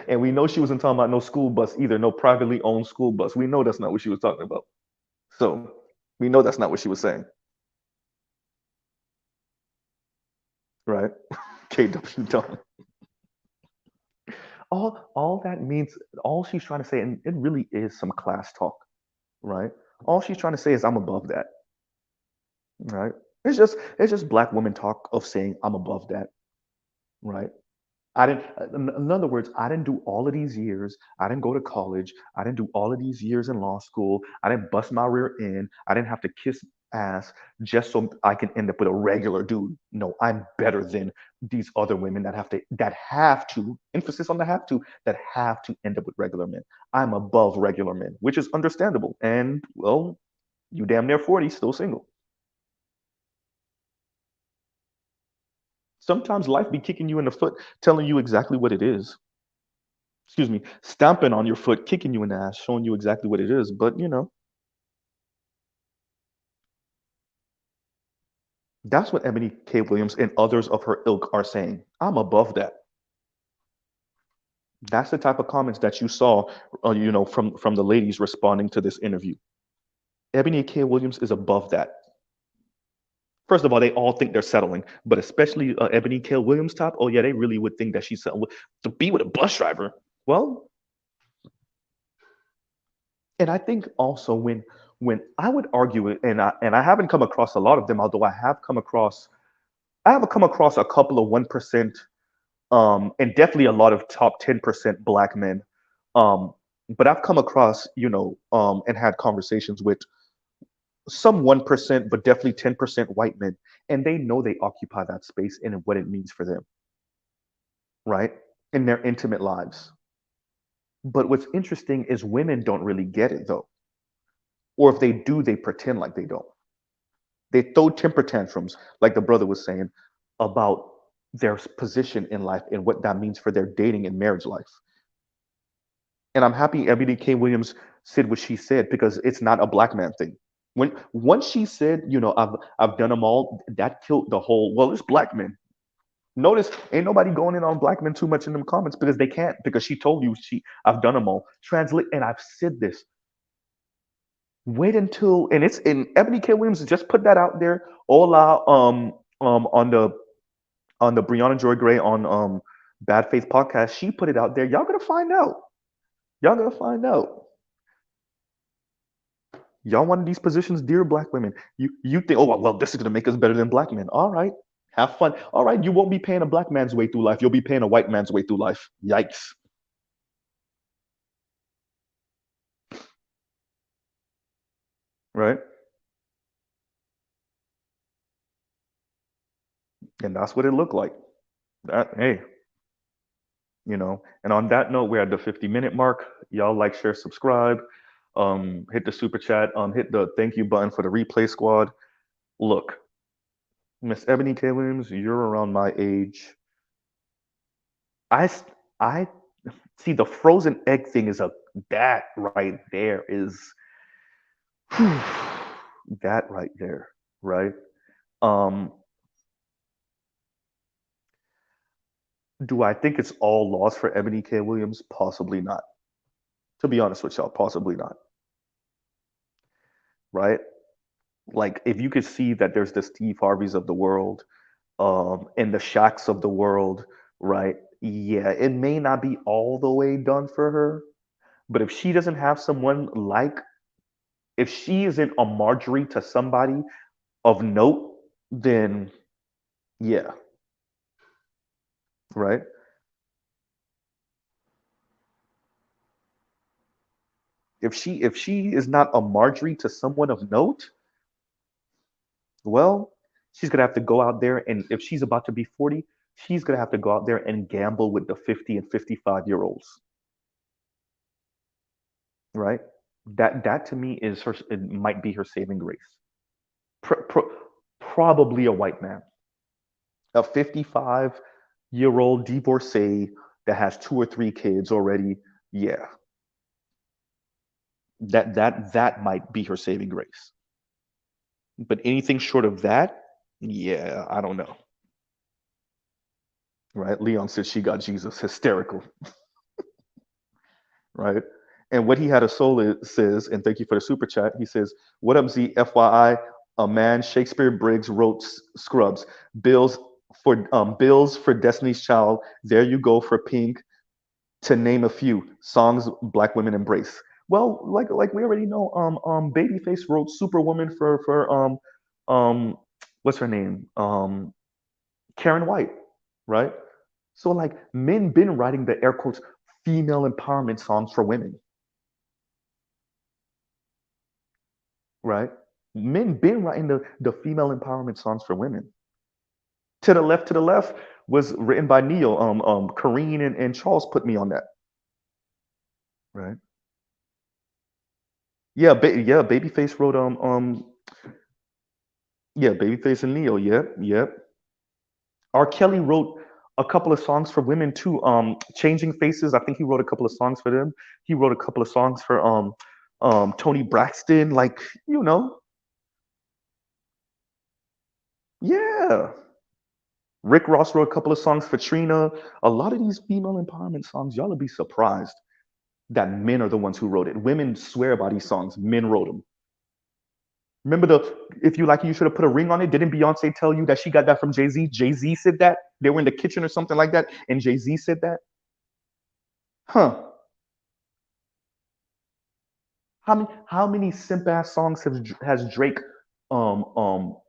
And we know she wasn't talking about no school bus either, no privately owned school bus. We know that's not what she was talking about. So we know that's not what she was saying. Right? KW Don. All that means, all she's trying to say, and it really is some class talk, right? All she's trying to say is I'm above that. Right? It's just black woman talk of saying I'm above that, right? I didn't, in other words, I didn't do all of these years. I didn't go to college. I didn't do all of these years in law school. I didn't bust my rear end. I didn't have to kiss ass just so I can end up with a regular dude. No, I'm better than these other women that have to, emphasis on the that have to end up with regular men. I'm above regular men, which is understandable. And well, you damn near 40, still single. Sometimes life be kicking you in the foot, telling you exactly what it is. Excuse me, stamping on your foot, kicking you in the ass, showing you exactly what it is. But that's what Ebony K. Williams and others of her ilk are saying. I'm above that. That's the type of comments that you saw, from the ladies responding to this interview. Ebony K. Williams is above that. First of all, they all think they're settling, but especially Ebony K. Williams top. Oh yeah, they really would think that she's settling to be with a bus driver. Well, and I think also when I would argue it, and I haven't come across a lot of them, although I have come across a couple of 1%, and definitely a lot of top 10% black men. Um, but I've come across, and had conversations with some 1%, but definitely 10% white men, and they know they occupy that space and what it means for them, right? In their intimate lives. But what's interesting is women don't really get it though. Or if they do, they pretend like they don't. They throw temper tantrums, like the brother was saying, about their position in life and what that means for their dating and marriage life. And I'm happy Ebony K. Williams said what she said because it's not a black man thing. When once she said, I've done them all, that killed the whole. Well, it's black men. Notice ain't nobody going in on black men too much in them comments because they can't because she told you I've done them all. Translate, and I've said this. Wait until, and it's in Ebony K. Williams just put that out there. Hola, on the Brianna Joy Gray on Bad Faith podcast. She put it out there. Y'all gonna find out. Y'all gonna find out. Y'all wanted these positions, dear black women. You think, oh well, this is gonna make us better than black men. All right, have fun. All right, you won't be paying a black man's way through life. You'll be paying a white man's way through life. Yikes. Right? And that's what it looked like. That hey, And on that note, we're at the 50-minute mark. Y'all like, share, subscribe. Hit the super chat. Hit the thank you button for the replay squad. Look, Miss Ebony K. Williams, you're around my age. I see the frozen egg thing is a that right there is that right there, right? Um, do I think it's all lost for Ebony K. Williams? Possibly not. To be honest with y'all, possibly not. Right? Like if you could see that there's the Steve Harveys of the world, and the Shaqs of the world, right? Yeah, it may not be all the way done for her, but if she doesn't have someone like, if she isn't a Marjorie to somebody of note, then yeah, right? If she is not a Marjorie to someone of note, well, she's gonna have to go out there, and if she's about to be 40, she's gonna have to go out there and gamble with the 50 and 55-year-olds, right? That to me is her. It might be her saving grace. Probably a white man, a 55-year-old divorcee that has two or three kids already. Yeah, that might be her saving grace. But anything short of that, yeah, I don't know. Right? Leon said she got Jesus. Hysterical. Right? And what he had a soul says, and thank you for the super chat. He says, "What up, Z? FYI, a man Shakespeare Briggs wrote Scrubs. Bills Bills for Destiny's Child. There you go for Pink. To name a few songs black women embrace." Well, like we already know, Babyface wrote Superwoman for what's her name? Karen White, right? So like men been writing the air quotes female empowerment songs for women, right? Men been writing the female empowerment songs for women. To the left was written by Neil. Kareen and Charles put me on that, right? Yeah, yeah. Babyface wrote yeah, Babyface and Neil. Yep, yep. R. Kelly wrote a couple of songs for women too. Changing Faces. I think he wrote a couple of songs for them. He wrote a couple of songs for Tony Braxton. Like yeah. Rick Ross wrote a couple of songs for Trina. A lot of these female empowerment songs, y'all will be surprised that men are the ones who wrote it. Women swear by these songs. Men wrote them. Remember the "If You Like It, You Should Have Put a Ring on It"? Didn't Beyonce tell you that she got that from Jay Z? Jay Z said that. They were in the kitchen or something like that, and Jay Z said that. Huh? How many simp ass songs has Drake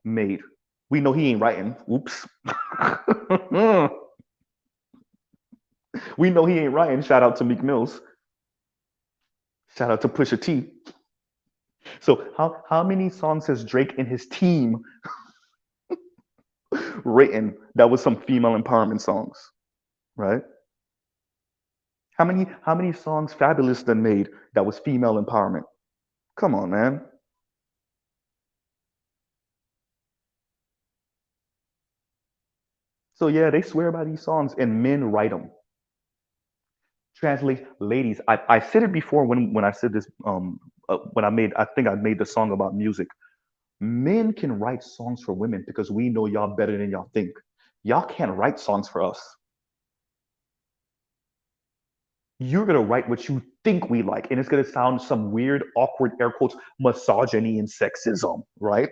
made? We know he ain't writing. Oops. We know he ain't writing. Shout out to Meek Mills. Shout out to Pusha T. So how many songs has Drake and his team written that was some female empowerment songs, right? How many songs Fabulous done made that was female empowerment? Come on, man. So yeah, they swear by these songs and men write them. Translate, ladies. I said it before when I said this when I think I made the song about music. Men can write songs for women because we know y'all better than y'all think. Y'all can't write songs for us. You're gonna write what you think we like, and it's gonna sound some weird, awkward air quotes misogyny and sexism, right?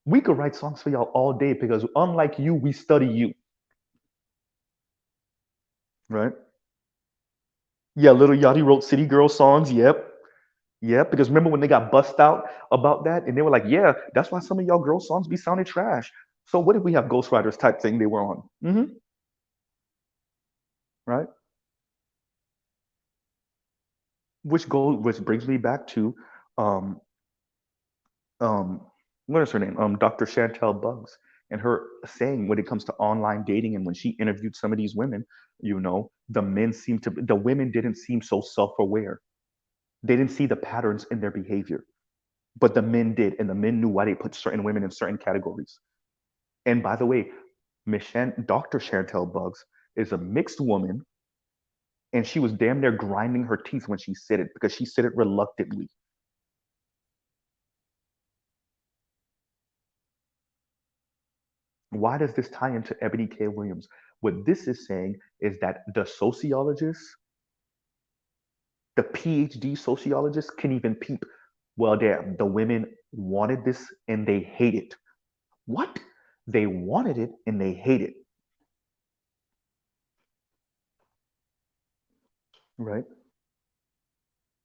We could write songs for y'all all day because unlike you, we study you, right? Yeah, Little Yachty wrote City Girl songs. Yep. Yeah, because remember when they got bust out about that, and they were like, "Yeah, that's why some of y'all girl songs be sounding trash." So what if we have ghostwriters type thing they were on? Right? Which brings me back to, um, um, what is her name? Dr. Chantel Buggs, and her saying when it comes to online dating, and when she interviewed some of these women, the women didn't seem so self-aware. They didn't see the patterns in their behavior, but the men did, and the men knew why they put certain women in certain categories. And by the way, Dr. Chantel Buggs is a mixed woman, and she was damn near grinding her teeth when she said it because she said it reluctantly. Why does this tie into Ebony K. Williams? What this is saying is that the sociologists, the PhD sociologists, can even peep. Well, damn, the women wanted this and they hate it. What? They wanted it and they hate it, right?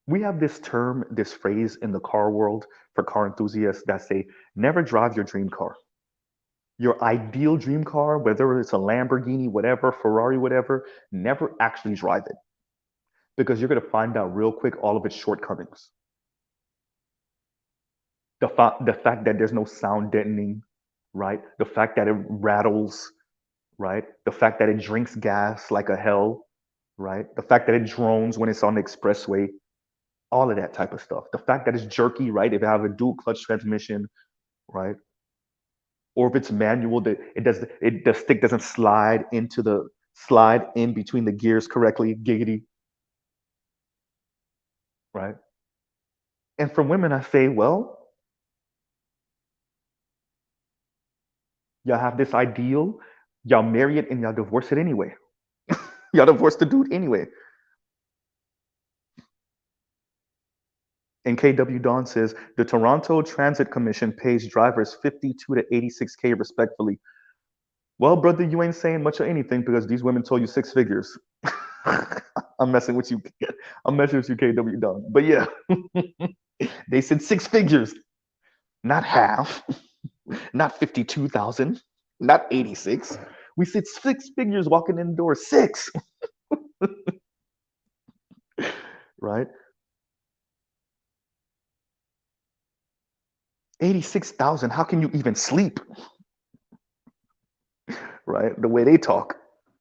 We have this term, this phrase in the car world for car enthusiasts that say, never drive your dream car. Your ideal dream car, whether it's a Lamborghini, whatever, Ferrari, whatever, never actually drive it because you're going to find out real quick all of its shortcomings. The fact that there's no sound deadening, right? The fact that it rattles, right? The fact that it drinks gas like a hell, right? The fact that it drones when it's on the expressway, all of that type of stuff. The fact that it's jerky, right? If it have a dual clutch transmission, right? Or if it's manual, that the stick doesn't slide in between the gears correctly, giggity, right? And for women, I say, well, y'all have this ideal, y'all marry it and y'all divorce it anyway. Y'all divorce the dude anyway. And KW Dawn says the Toronto Transit Commission pays drivers 52 to 86K respectfully. Well, brother, you ain't saying much of anything because these women told you six figures. I'm messing with you. I'm messing with you, KW Dawn. But yeah, they said six figures, not half, not 52,000, not 86. We said six figures walking in the door, six, right? 86,000. How can you even sleep, right? The way they talk.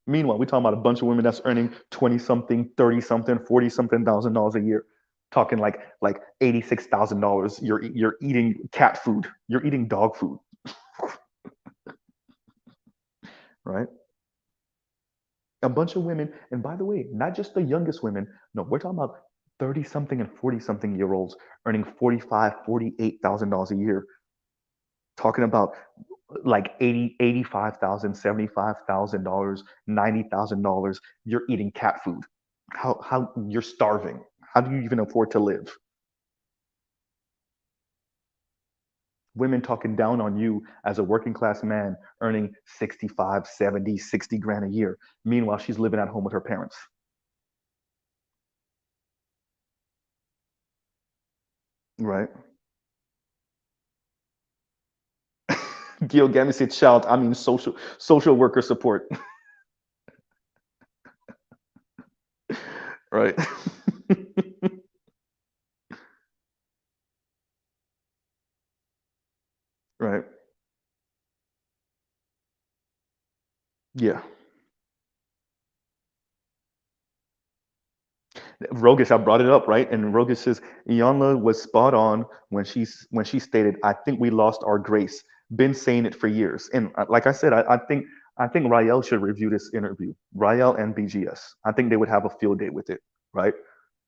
Meanwhile, we're talking about a bunch of women that's earning 20 something, 30 something, 40 something thousand dollars a year. Talking like $86,000. You're eating cat food. You're eating dog food, right? A bunch of women, and by the way, not just the youngest women. No, we're talking about 30 something and 40 something year olds earning 45, $48,000 a year. Talking about like 80, 85,000, $75,000, $90,000. You're eating cat food. How you're starving. How do you even afford to live? Women talking down on you as a working class man earning 65, 70, 60 grand a year. Meanwhile, she's living at home with her parents. Right? Gil Gami said child, I mean social worker support. Right. Right. Yeah. Rogish, I brought it up, right? And Rogish says Iyanla was spot on when she stated, "I think we lost our grace." Been saying it for years, and like I said, I think Rael should review this interview. Rael and BGS. I think they would have a field day with it, right?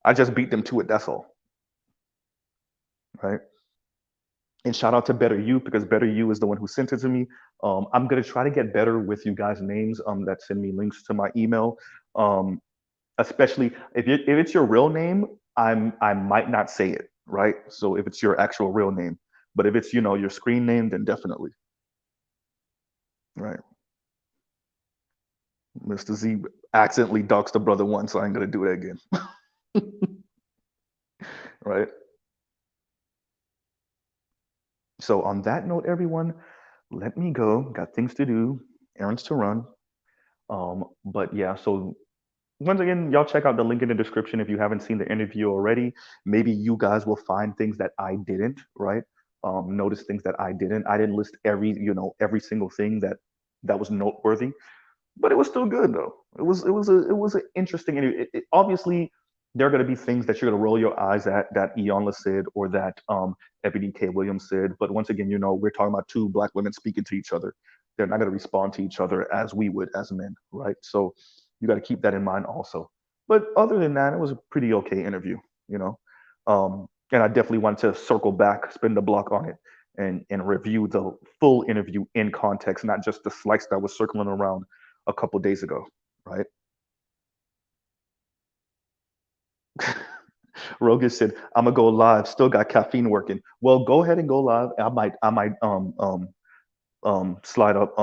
I just beat them to it. That's all, right? And shout out to Better You because Better You is the one who sent it to me. I'm gonna try to get better with you guys' names. That send me links to my email. Um, Especially if it's your real name, I might not say it, right? So if it's your actual real name, but if it's your screen name, then definitely, right? Mr. Z accidentally doxed the brother once, so I ain't gonna do it again, right? So on that note, everyone, let me go. Got things to do, errands to run. But yeah, so once again, y'all check out the link in the description if you haven't seen the interview already. Maybe you guys will find things that I didn't, right? Notice things that I didn't. I didn't list every single thing that was noteworthy, but it was still good though. It was an interesting interview. Obviously, there are going to be things that you're going to roll your eyes at that Iyanla said or that Ebony K. Williams said. But once again, we're talking about two black women speaking to each other. They're not going to respond to each other as we would as men, right? So you got to keep that in mind also. But other than that, it was a pretty okay interview, you know. And I definitely want to circle back, spin the block on it, and review the full interview in context, not just the slice that was circling around a couple days ago, right? Rogan said, "I'm gonna go live. Still got caffeine working." Well, go ahead and go live. I might slide up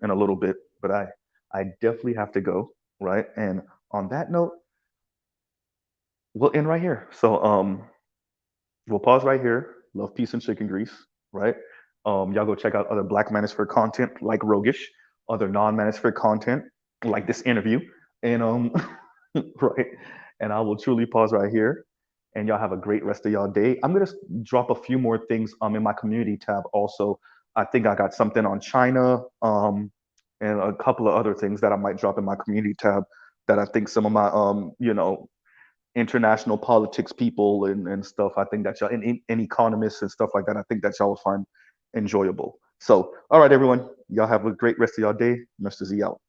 in a little bit, but I definitely have to go, right? And on that note, we'll end right here. So we'll pause right here. Love, peace, and chicken grease, right? Y'all go check out other Black Manosphere content like Rogish, other non-Manosphere content like this interview, and right. And I will truly pause right here. And y'all have a great rest of y'all day. I'm gonna drop a few more things in my community tab also. I think I got something on China and a couple of other things that I might drop in my community tab that I think some of my international politics people and stuff. I think that y'all and economists and stuff like that. I think that y'all will find enjoyable. So, all right, everyone, y'all have a great rest of y'all day. Mr. Z out.